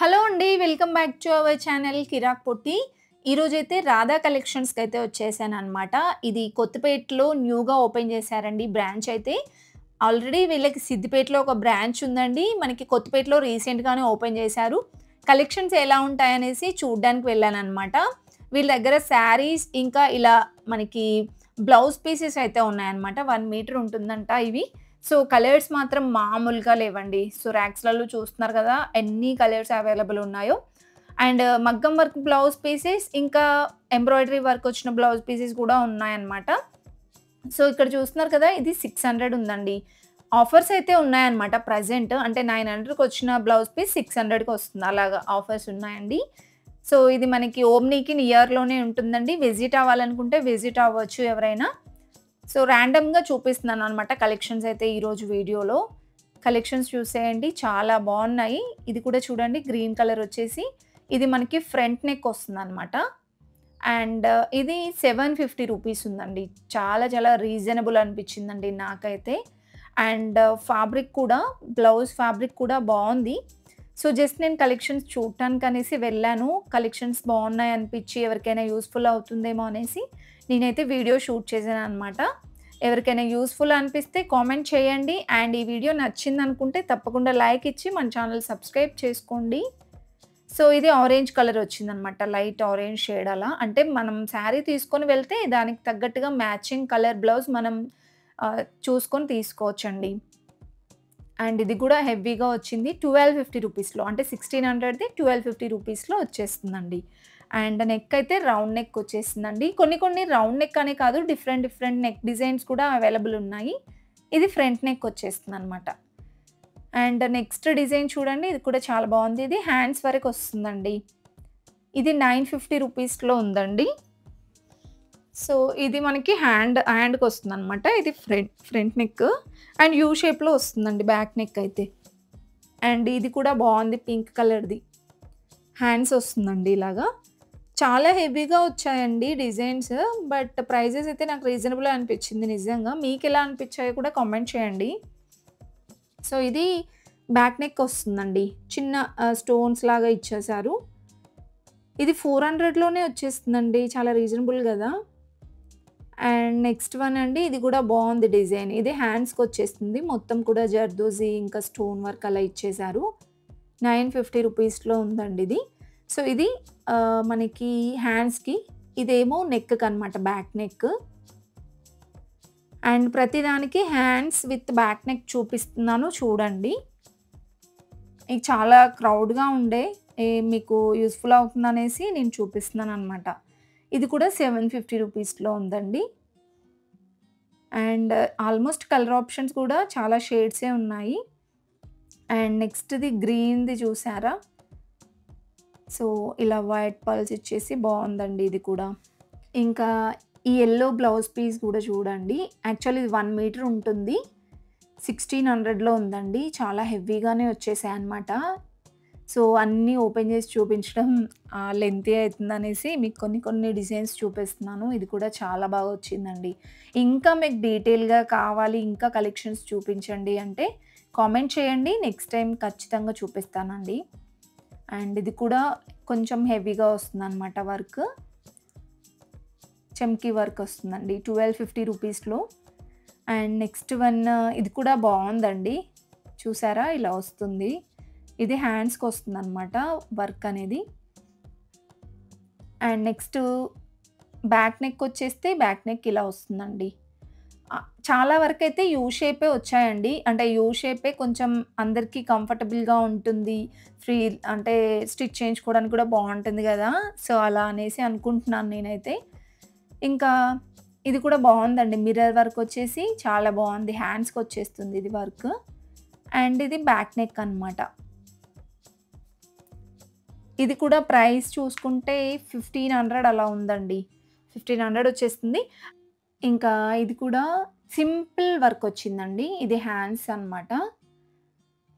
Hello అండి. Welcome back to our channel Kirak Potti. ఈరోజైతే రాధా కలెక్షన్స్‌కైతే వచ్చేసాననమాట. ఇది కొత్తపేటలో న్యూగా ఓపెన్ చేశారండి బ్రాంచ్ అయితే. ఆల్రెడీ వీళ్ళకి సిద్దిపేటలో ఒక బ్రాంచ్ ఉందండి. మనకి కొత్తపేటలో రీసెంట్‌గానే ఓపెన్ చేశారు. కలెక్షన్స్ ఎలా ఉంటాయనేసి చూడ్డానికి వెళ్ళాననమాట. వీళ్ళ దగ్గర శారీస్ ఇంకా ఇలా మనకి బ్లౌజ్ పీసెస్ అయితే ఉన్నాయన్నమాట. 1 మీటర్ ఉంటుందంట ఇవి. సో, కలర్స్ మాత్రం మామూలుగా లేవండి. సో, ర్యాక్స్‌లలో చూస్తున్నారు కదా! ఎన్ని కలర్స్ అవైలబుల్ ఉన్నాయో. అండ్ మగ్గం వర్క్ బ్లౌజ్ పీసెస్ ఇంకా ఎంబ్రాయిడరీ వర్క్ వచ్చిన బ్లౌజ్ పీసెస్ కూడా ఉన్నాయన్నమాట. సో, ఇక్కడ చూస్తున్నారు కదా! ఇది 600 ఉందండి. ఆఫర్స్ అయితే ఉన్నాయన్నమాట ప్రెజెంట్. అంటే 900కి వచ్చిన బ్లౌజ్ పీస్ 600కి వస్తుంది. అలాగా ఆఫర్స్ ఉన్నాయండి. సో, ఇది మనకి ఓమ్నీకి నియర్‌లోనే ఉంటుందండి. విజిట్ అవ్వాలనుకుంటే విజిట్ అవ్వచ్చు ఎవరైనా. సో, ర్యాండమ్‌గా చూపిస్తున్నాననమాట కలెక్షన్స్ అయితే ఈరోజు వీడియోలో. కలెక్షన్స్ చూసేయండి చాలా బావున్నాయి. ఇది కూడా చూడండి గ్రీన్ కలర్ వచ్చేసి ఇది మనకి ఫ్రంట్ నెక్ వస్తుందనమాట. అండ్ ఇది 750 రూపీస్ ఉందండి. చాలా చాలా రీజనబుల్ అనిపించిందండి నాకైతే. అండ్ ఫ్యాబ్రిక్ కూడా బ్లౌజ్ ఫ్యాబ్రిక్ కూడా బావుంది. సో, జస్ట్ నేను కలెక్షన్స్ చూడటానికనేసి వెళ్ళాను. కలెక్షన్స్ బావున్నాయి అనిపించి ఎవరికైనా యూజ్‌ఫుల్ అవుతుందేమో అనేసి నేనైతే వీడియో షూట్ చేశాననమాట. ఎవరికైనా యూజ్‌ఫుల్ అనిపిస్తే కామెంట్ చేయండి. అండ్ ఈ వీడియో నచ్చిందనుకుంటే తప్పకుండా లైక్ ఇచ్చి మన ఛానల్ సబ్స్క్రైబ్ చేసుకోండి. సో, ఇది ఆరెంజ్ కలర్ వచ్చిందనమాట. లైట్ ఆరెంజ్ షేడ్ అలా. అంటే మనం శారీ తీసుకొని వెళ్తే దానికి తగ్గట్టుగా మ్యాచింగ్ కలర్ బ్లౌజ్ మనం చూసుకొని తీసుకోవచ్చండి. అండ్ ఇది కూడా హెవీగా వచ్చింది. 1250 రూపీస్‌లో అంటే 1600ది 1250 రూపీస్‌లో వచ్చేస్తుందండి. అండ్ నెక్ అయితే రౌండ్ నెక్ వచ్చేసిందండి. కొన్ని కొన్ని రౌండ్ నెక్ అనే కాదు డిఫరెంట్ డిఫరెంట్ నెక్ డిజైన్స్ కూడా అవైలబుల్ ఉన్నాయి. ఇది ఫ్రంట్ నెక్ వచ్చేస్తుందనమాట. అండ్ నెక్స్ట్ డిజైన్ చూడండి. ఇది కూడా చాలా బావుంది. ఇది హ్యాండ్స్ వరకు వస్తుందండి. ఇది 950 రూపీస్‌లో ఉందండి. సో, ఇది మనకి హ్యాండ్‌కొస్తుందనమాట. ఇది ఫ్రంట్ నెక్ అండ్ యూ షేప్‌లో వస్తుందండి బ్యాక్ నెక్ అయితే. అండ్ ఇది కూడా బావుంది పింక్ కలర్‌ది. హ్యాండ్స్ వస్తుందండి ఇలాగా. చాలా హెవీగా వచ్చాయండి డిజైన్స్. బట్ ప్రైజెస్ అయితే నాకు రీజనబులే అనిపించింది నిజంగా. మీకెలా అనిపించాయో కూడా కామెంట్ చేయండి. సో, ఇది బ్యాక్ నెక్ వస్తుందండి. చిన్న స్టోన్స్ లాగా ఇచ్చేశారు. ఇది 400లోనే వచ్చేస్తుందండి. చాలా రీజనబుల్ గదా! అండ్ నెక్స్ట్ వన్ అండి. ఇది కూడా బావుంది డిజైన్. ఇది హ్యాండ్స్‌కొచ్చేస్తుంది. మొత్తం కూడా జర్దోజీ ఇంకా స్టోన్ వర్క్ అలా ఇచ్చేశారు. 950 రూపీస్‌లో ఉందండి ఇది. సో, ఇది మనకి హ్యాండ్స్‌కి ఇదేమో నెక్‌కనమాట బ్యాక్ నెక్. అండ్ ప్రతిదానికి హ్యాండ్స్ విత్ బ్యాక్ నెక్ చూపిస్తున్నాను చూడండి. ఇది చాలా క్రౌడ్‌గా ఉండే మీకు యూజ్‌ఫుల్ అవుతుందనేసి నేను చూపిస్తున్నాననమాట. ఇది కూడా 750 రూపీస్‌లో ఉందండి. అండ్ ఆల్మోస్ట్ కలర్ ఆప్షన్స్ కూడా చాలా షేడ్సే ఉన్నాయి. అండ్ నెక్స్ట్‌ది గ్రీన్‌ది చూసారా? సో, ఇలా వైట్ పర్ల్స్ ఇచ్చేసి బావుందండి ఇది కూడా. ఇంకా ఈ యెల్లో బ్లౌజ్ పీస్ కూడా చూడండి. యాక్చువల్లీ ఇది 1 మీటర్ ఉంటుంది. 1600లో ఉందండి. చాలా హెవీగానే వచ్చేసాయన్నమాట. సో, అన్నీ ఓపెన్ చేసి చూపించడం లెంతీ అయితుందనేసి మీకు కొన్ని కొన్ని డిజైన్స్ చూపిస్తున్నాను. ఇది కూడా చాలా బాగా వచ్చిందండి. ఇంకా మీకు డీటెయిల్‌గా కావాలి, ఇంకా కలెక్షన్స్ చూపించండి అంటే కామెంట్ చేయండి. నెక్స్ట్ టైమ్ ఖచ్చితంగా చూపిస్తానండి. అండ్ ఇది కూడా కొంచెం హెవీగా వస్తుందన్నమాట వర్క్. చమ్కీ వర్క్ వస్తుందండి. 1250 రూపీస్‌లో. అండ్ నెక్స్ట్ వన్ ఇది కూడా బావుందండి. చూసారా? ఇలా వస్తుంది. ఇది హ్యాండ్స్‌కొస్తుందనమాట వర్క్ అనేది. అండ్ నెక్స్ట్ బ్యాక్ నెక్ వచ్చేస్తే బ్యాక్ నెక్ ఇలా వస్తుందండి. చాలా వరకైతే యూ షేపే వచ్చాయండి. అంటే యూ షేపే కొంచెం అందరికీ కంఫర్టబుల్‌గా ఉంటుంది. ఫ్రీ అంటే స్టిచ్ చేయించుకోవడానికి కూడా బావుంటుంది గదా! సో, అలా అనేసి అనుకుంటున్నాను నేనైతే. ఇంకా ఇది కూడా బావుందండి. మిర్రర్ వర్క్ వచ్చేసి చాలా బావుంది. హ్యాండ్స్‌కొచ్చేస్తుంది ఇది వర్క్. అండ్ ఇది బ్యాక్ నెక్ అనమాట. ఇది కూడా ప్రైస్ చూసుకుంటే 1500 అలా ఉందండి. 1500 వచ్చేస్తుంది. ఇంకా ఇది కూడా సింపుల్ వర్క్ వచ్చిందండి. ఇది హ్యాండ్స్ అనమాట.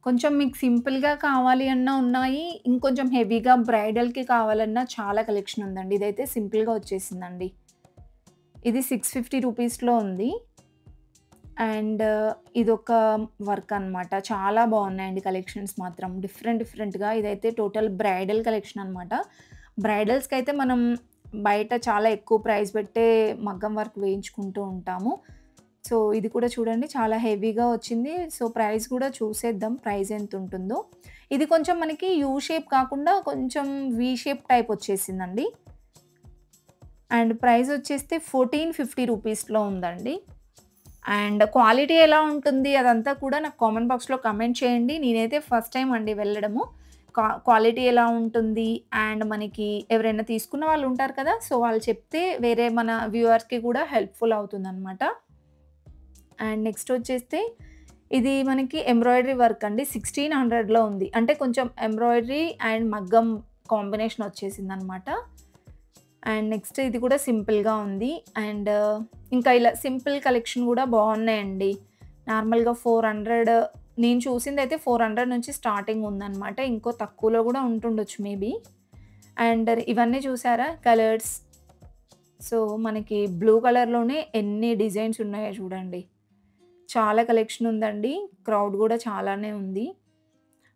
కొంచెం మీకు సింపుల్‌గా కావాలి అన్నా ఉన్నాయి. ఇంకొంచెం హెవీగా బ్రైడల్‌కి కావాలన్నా చాలా కలెక్షన్ ఉందండి. ఇదైతే సింపుల్‌గా వచ్చేసిందండి. ఇది 650 రూపీస్‌లో ఉంది. అండ్ ఇదొక వర్క్ అనమాట. చాలా బాగున్నాయండి కలెక్షన్స్ మాత్రం. డిఫరెంట్‌గా ఇదైతే టోటల్ బ్రైడల్ కలెక్షన్ అనమాట. బ్రైడల్స్‌కైతే మనం బయట చాలా ఎక్కువ ప్రైస్ పెట్టే మగ్గం వర్క్ వేయించుకుంటూ ఉంటాము. సో, ఇది కూడా చూడండి చాలా హెవీగా వచ్చింది. సో, ప్రైస్ కూడా చూసేద్దాం ప్రైస్ ఎంతుంటుందో. ఇది కొంచెం మనకి యూ షేప్ కాకుండా కొంచెం వి షేప్ టైప్ వచ్చేసిందండి. అండ్ ప్రైస్ వచ్చేస్తే 1450 రూపీస్‌లో ఉందండి. అండ్ క్వాలిటీ ఎలా ఉంటుంది అదంతా కూడా నాకు కామెంట్ బాక్స్‌లో కమెంట్ చేయండి. నేనైతే ఫస్ట్ టైమ్ అండి వెళ్ళడము. క్వాలిటీ ఎలా ఉంటుంది అండ్ మనకి ఎవరైనా తీసుకున్న వాళ్ళు ఉంటారు కదా! సో, వాళ్ళు చెప్తే వేరే మన వ్యూవర్స్‌కి కూడా హెల్ప్‌ఫుల్ అవుతుందనమాట. అండ్ నెక్స్ట్ వచ్చేస్తే ఇది మనకి ఎంబ్రాయిడరీ వర్క్ అండి. 1600లో ఉంది. అంటే కొంచెం ఎంబ్రాయిడరీ అండ్ మగ్గం కాంబినేషన్ వచ్చేసిందనమాట. అండ్ నెక్స్ట్ ఇది కూడా సింపుల్‌గా ఉంది. అండ్ ఇంకా ఇలా సింపుల్ కలెక్షన్ కూడా బాగున్నాయండి. నార్మల్‌గా 400 నేను చూసిందైతే 400 నుంచి స్టార్టింగ్ ఉందనమాట. ఇంకో తక్కువలో కూడా ఉంటుండొచ్చు మేబీ. అండ్ ఇవన్నీ చూసారా కలర్స్. సో, మనకి బ్లూ కలర్‌లోనే ఎన్ని డిజైన్స్ ఉన్నాయో చూడండి. చాలా కలెక్షన్ ఉందండి. క్రౌడ్ కూడా చాలానే ఉంది.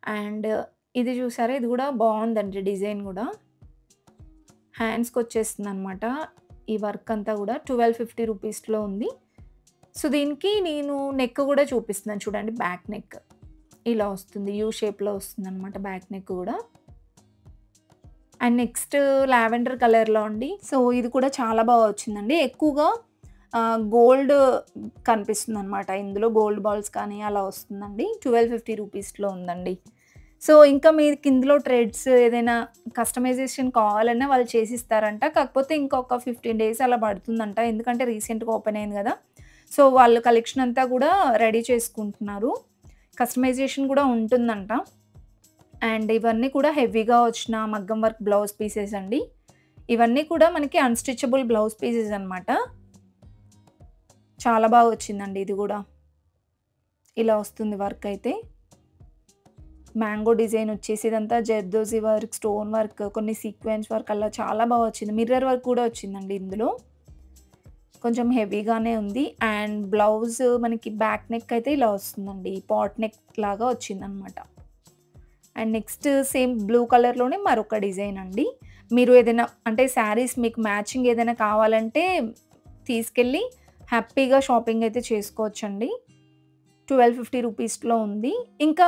అండ్ ఇది చూసారా ఇది కూడా బాగుందండి డిజైన్ కూడా. హ్యాండ్స్‌కొచ్చేస్తుందనమాట. ఈ వర్క్ అంతా కూడా 1250 రూపీస్‌లో ఉంది. సో, దీనికి నేను నెక్ కూడా చూపిస్తున్నాను చూడండి బ్యాక్ నెక్. ఇలా వస్తుంది. యూ షేప్‌లో వస్తుందనమాట బ్యాక్ నెక్ కూడా. అండ్ నెక్స్ట్ లావెండర్ కలర్‌లో అండి. సో, ఇది కూడా చాలా బాగా వచ్చిందండి. ఎక్కువగా గోల్డ్ కనిపిస్తుందనమాట. ఇందులో గోల్డ్ బాల్స్ కానీ అలా వస్తుందండి. 1250 రూపీస్‌లో ఉందండి. సో, ఇంకా మీకు ఇందులో థ్రెడ్స్ ఏదైనా కస్టమైజేషన్ కావాలన్నా వాళ్ళు చేసిస్తారంట. కాకపోతే ఇంకొక 15 డేస్ అలా పడుతుందంట. ఎందుకంటే రీసెంట్‌గా ఓపెన్ అయింది గదా! సో, వాళ్ళు కలెక్షన్ అంతా కూడా రెడీ చేసుకుంటున్నారు. కస్టమైజేషన్ కూడా ఉంటుందంట. అండ్ ఇవన్నీ కూడా హెవీగా వచ్చిన మగ్గం వర్క్ బ్లౌజ్ పీసెస్ అండి. ఇవన్నీ కూడా మనకి అన్‌స్టిచబుల్ బ్లౌజ్ పీసెస్ అనమాట. చాలా బాగా వచ్చిందండి ఇది గూడా. ఇలా వస్తుంది వర్క్ అయితే. మ్యాంగో డిజైన్ వచ్చేసి ఇదంతా జర్దోజీ వర్క్, స్టోన్ వర్క్, కొన్ని సీక్వెన్స్ వర్క్ అలా చాలా బాగా వచ్చింది. మిర్రర్ వర్క్ కూడా వచ్చిందండి ఇందులో. కొంచెం హెవీగానే ఉంది. అండ్ బ్లౌజ్ మనకి బ్యాక్ నెక్ అయితే ఇలా వస్తుందండి. పాట్ నెక్ లాగా వచ్చిందనమాట. అండ్ నెక్స్ట్ సేమ్ బ్లూ కలర్‌లోనే మరొక డిజైన్ అండి. మీరు ఏదైనా అంటే శారీస్ మీకు మ్యాచింగ్ ఏదైనా కావాలంటే తీసుకెళ్ళి హ్యాపీగా షాపింగ్ అయితే చేసుకోవచ్చండి. 1250 రూపీస్‌లో ఉంది. ఇంకా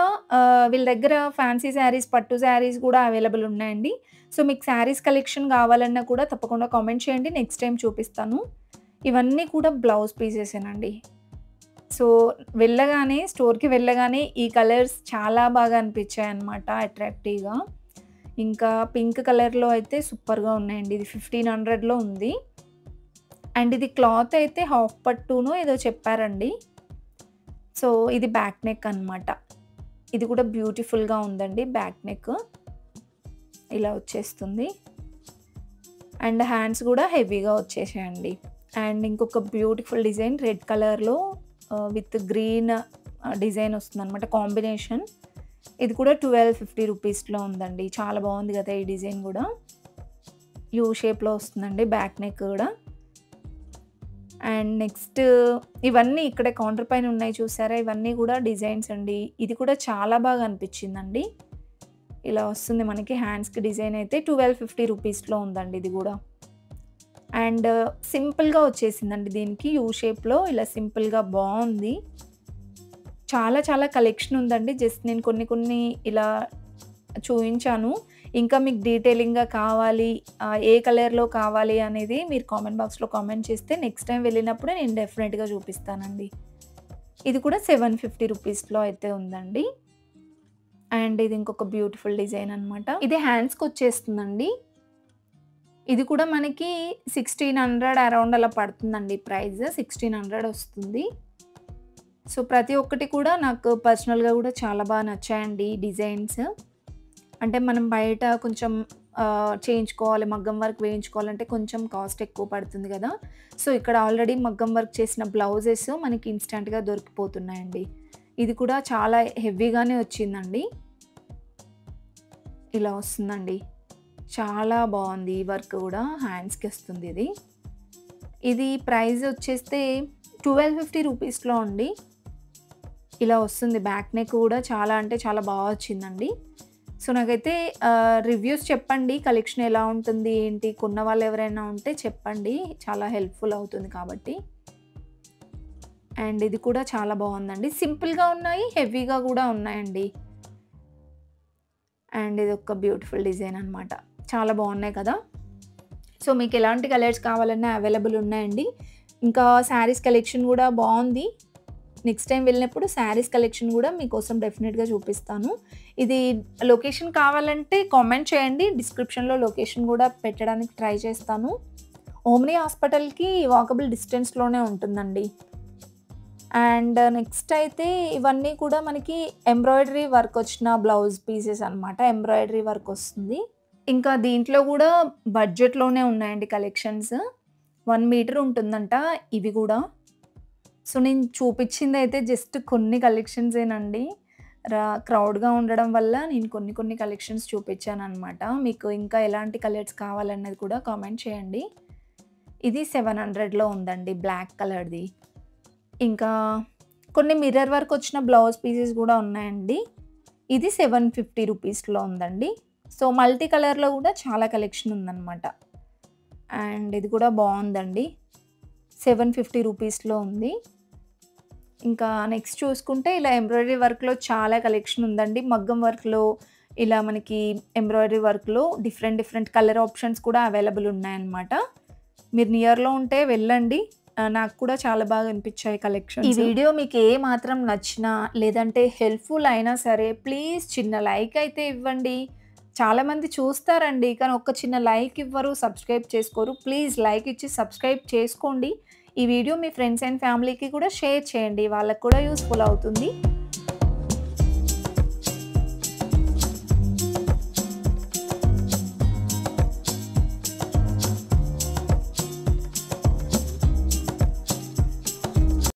వీళ్ళ దగ్గర ఫ్యాన్సీ శారీస్, పట్టు శారీస్ కూడా అవైలబుల్ ఉన్నాయండి. సో, మీకు శారీస్ కలెక్షన్ కావాలన్నా కూడా తప్పకుండా కామెంట్ చేయండి. నెక్స్ట్ టైమ్ చూపిస్తాను. ఇవన్నీ కూడా బ్లౌజ్ పీసెసేనండి. సో, స్టోర్‌కి వెళ్ళగానే ఈ కలర్స్ చాలా బాగా అనిపించాయన్నమాట అట్రాక్టివ్‌గా. ఇంకా పింక్ కలర్‌లో అయితే సూపర్‌గా ఉన్నాయండి. ఇది 1500లో ఉంది. అండ్ ఇది క్లాత్ అయితే హాఫ్ పట్టునో ఏదో చెప్పారండి. సో, ఇది బ్యాక్ నెక్ అనమాట. ఇది కూడా బ్యూటిఫుల్‌గా ఉందండి బ్యాక్ నెక్. ఇలా వచ్చేస్తుంది. అండ్ హ్యాండ్స్ కూడా హెవీగా వచ్చేసాయండి. అండ్ ఇంకొక బ్యూటిఫుల్ డిజైన్ రెడ్ కలర్‌లో విత్ గ్రీన్ డిజైన్ వస్తుందనమాట కాంబినేషన్. ఇది కూడా 1250 రూపీస్‌లో ఉందండి. చాలా బాగుంది కదా! ఈ డిజైన్ కూడా. యూ షేప్‌లో వస్తుందండి బ్యాక్ నెక్ కూడా. అండ్ నెక్స్ట్ ఇవన్నీ ఇక్కడే కౌంటర్ పైన ఉన్నాయి చూసారా? ఇవన్నీ కూడా డిజైన్స్ అండి. ఇది కూడా చాలా బాగా అనిపించిందండి. ఇలా వస్తుంది మనకి హ్యాండ్స్‌కి డిజైన్ అయితే 1250 రూపీస్‌లో ఉందండి ఇది కూడా. అండ్ సింపుల్‌గా వచ్చేసిందండి దీనికి యూ షేప్‌లో ఇలా సింపుల్‌గా బావుంది. చాలా కలెక్షన్ ఉందండి. జస్ట్ నేను కొన్ని ఇలా చూయించాను. ఇంకా మీకు డీటెయిలింగ్‌గా కావాలి ఏ కలర్‌లో కావాలి అనేది మీరు కామెంట్ బాక్స్‌లో కామెంట్ చేస్తే నెక్స్ట్ టైమ్ వెళ్ళినప్పుడు నేను డెఫినెట్‌గా చూపిస్తానండి. ఇది కూడా 750 రూపీస్‌లో అయితే ఉందండి. అండ్ ఇది ఇంకొక బ్యూటిఫుల్ డిజైన్ అనమాట. ఇది హ్యాండ్స్‌కొచ్చేస్తుందండి. ఇది కూడా మనకి 1600 అరౌండ్ అలా పడుతుందండి ప్రైస్. 1600 వస్తుంది. సో, ప్రతి ఒక్కటి కూడా నాకు పర్సనల్‌గా కూడా చాలా బాగా నచ్చాయండి ఈ డిజైన్స్. అంటే మనం బయట కొంచెం చేయించుకోవాలి, మగ్గం వర్క్ వేయించుకోవాలంటే కొంచెం కాస్ట్ ఎక్కువ పడుతుంది గదా! సో, ఇక్కడ ఆల్రెడీ మగ్గం వర్క్ చేసిన బ్లౌజెస్ మనకి ఇన్‌స్టాంట్‌గా దొరికిపోతున్నాయండి. ఇది కూడా చాలా హెవీగానే వచ్చిందండి. ఇలా వస్తుందండి. చాలా బావుంది ఈ వర్క్ గూడా హ్యాండ్స్‌కి వస్తుంది ఇది. ఇది ప్రైస్ వచ్చేస్తే 1250 రూపీస్‌లో అండి. ఇలా వస్తుంది. బ్యాక్ నెక్ కూడా చాలా అంటే చాలా బాగా వచ్చిందండి. సో, నాకైతే రివ్యూస్ చెప్పండి. కలెక్షన్ ఎలా ఉంటుంది, ఏంటి కొన్న వాళ్ళు ఎవరైనా ఉంటే చెప్పండి. చాలా హెల్ప్‌ఫుల్ అవుతుంది కాబట్టి. అండ్ ఇది కూడా చాలా బాగుందండి. సింపుల్‌గా ఉన్నాయి, హెవీగా కూడా ఉన్నాయండి. అండ్ ఇది ఒక బ్యూటిఫుల్ డిజైన్ అనమాట. చాలా బాగున్నాయి కదా! సో, మీకు ఎలాంటి కలర్స్ కావాలన్నా అవైలబుల్ ఉన్నాయండి. ఇంకా శారీస్ కలెక్షన్ కూడా బాగుంది. నెక్స్ట్ టైం వెళ్ళినప్పుడు శారీస్ కలెక్షన్ కూడా మీకోసం డెఫినెట్‌గా చూపిస్తాను. ఇది లొకేషన్ కావాలంటే కామెంట్ చేయండి. డిస్క్రిప్షన్‌లో లొకేషన్ కూడా పెట్టడానికి ట్రై చేస్తాను. ఓమ్ని హాస్పిటల్‌కి వాకబుల్ డిస్టెన్స్‌లోనే ఉంటుందండి. అండ్ నెక్స్ట్ అయితే ఇవన్నీ కూడా మనకి ఎంబ్రాయిడరీ వర్క్ వచ్చిన బ్లౌజ్ పీసెస్ అనమాట. ఎంబ్రాయిడరీ వర్క్ వస్తుంది. ఇంకా దీంట్లో కూడా బడ్జెట్‌లోనే ఉన్నాయండి కలెక్షన్స్. 1 మీటర్ ఉంటుందంట ఇవి కూడా. సో, నేను చూపించిందయితే జస్ట్ కొన్ని కలెక్షన్సేనండి. క్రౌడ్‌గా ఉండడం వల్ల నేను కొన్ని కొన్ని కలెక్షన్స్ చూపించాననమాట. మీకు ఇంకా ఎలాంటి కలర్స్ కావాలన్నది కూడా కామెంట్ చేయండి. ఇది 700లో ఉందండి బ్లాక్ కలర్‌ది. ఇంకా కొన్ని మిర్రర్ వర్క్ వచ్చిన బ్లౌజ్ పీసెస్ కూడా ఉన్నాయండి. ఇది 750 రూపీస్‌లో ఉందండి. సో, మల్టీ కలర్‌లో కూడా చాలా కలెక్షన్ ఉందనమాట. అండ్ ఇది కూడా బాగుందండి. 750 రూపీస్‌లో ఉంది. ఇంకా నెక్స్ట్ చూసుకుంటే ఇలా ఎంబ్రాయిడరీ వర్క్‌లో చాలా కలెక్షన్ ఉందండి. మగ్గం వర్క్‌లో ఇలా మనకి ఎంబ్రాయిడరీ వర్క్‌లో డిఫరెంట్ డిఫరెంట్ కలర్ ఆప్షన్స్ కూడా అవైలబుల్ ఉన్నాయన్నమాట. మీరు నియర్‌లో ఉంటే వెళ్ళండి. నాకు కూడా చాలా బాగా అనిపించాయి కలెక్షన్స్. ఈ వీడియో మీకు ఏ మాత్రం నచ్చినా లేదంటే హెల్ప్‌ఫుల్ అయినా సరే ప్లీజ్ చిన్న లైక్ అయితే ఇవ్వండి. చాలామంది చూస్తారండి. కానీ ఒక్క చిన్న లైక్ ఇవ్వరు, సబ్స్క్రైబ్ చేసుకోరు. ప్లీజ్ లైక్ ఇచ్చి సబ్స్క్రైబ్ చేసుకోండి. ఈ వీడియో మీ ఫ్రెండ్స్ అండ్ ఫ్యామిలీకి కూడా షేర్ చేయండి. వాళ్ళకి కూడా యూజ్‌ఫుల్ అవుతుంది.